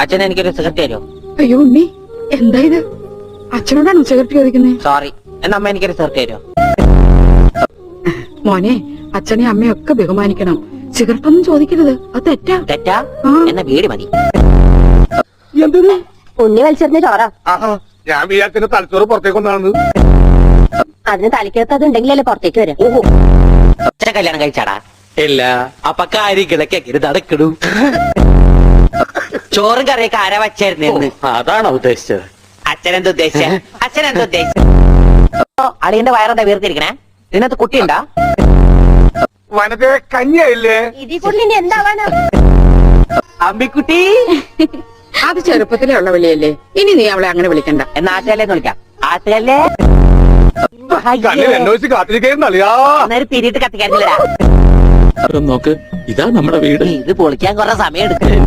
അച്ഛൻ എനിക്കൊരു സിഗരറ്റ് തരുമോ? അയ്യോ ഉണ്ണി, എന്താ ഇത്? അച്ഛനോടാണോ സിഗരറ്റ് ചോദിക്കുന്നത്? സോറി, എന്നാ അമ്മ എനിക്കൊരു സിഗരറ്റ് തരുമോ? മോനെ, അച്ഛനെ അമ്മയൊക്കെ ബഹുമാനിക്കണം. സിഗരറ്റ് ഒന്നും ചോദിക്കരുത്, അത് തെറ്റാ. തെറ്റാ? എന്നാ വീട് മതി. എന്തിനു? ഉണ്ണി വലിച്ചെറിഞ്ഞ ചോറ. ഞാൻ വിചാരിച്ചതിന് തലച്ചോറ് പുറത്തേക്കൊന്നാണ്. അതിന് തലയ്ക്കകത്ത് അത് ഉണ്ടെങ്കിലല്ലേ പുറത്തേക്ക് വരാം. അച്ഛൻ കല്യാണം കഴിച്ചാടാ? ഇല്ല. അപ്പൊ കാര്യങ്ങളൊക്കെ നടക്കണു. ചോറും കറിയൊക്കെ ആരാ വച്ചായിരുന്നു? അതാണോ ഉദ്ദേശിച്ചത്? അച്ഛനെന്താ ഉദ്ദേശിച്ച? അച്ഛനെന്താ ഉദ്ദേശിച്ച? അളിയന്റെ വയറെന്താ വീർത്തിരിക്കണേ? ഇതിനകത്ത് കുട്ടിയുണ്ടാ? വനത്തെ കഞ്ഞിയായില്ലേ? ഇതിൽ കൂടുതൽ ഇനി എന്താവാനാ? അമ്മിക്കുട്ടി. അത് ചെറുപ്പത്തിലേ ഉള്ള വിളിയല്ലേ, ഇനി നീ അവളെ അങ്ങനെ വിളിക്കണ്ട. എന്നാ ആറ്റല്ലേ വിളിക്കാം. ആറ്റല്ലേ കണ്ണിൽ അന്വേഷിച്ച് കാത്തിരിക്കുന്നറിയാ. എന്നൊരു പിരിയിട്ട് കത്തിക്കാറില്ലടാ. നോക്ക്, ഇതാ നമ്മുടെ വീട്. ഇത് പൊളിക്കാൻ കുറെ സമയം എടുക്കും.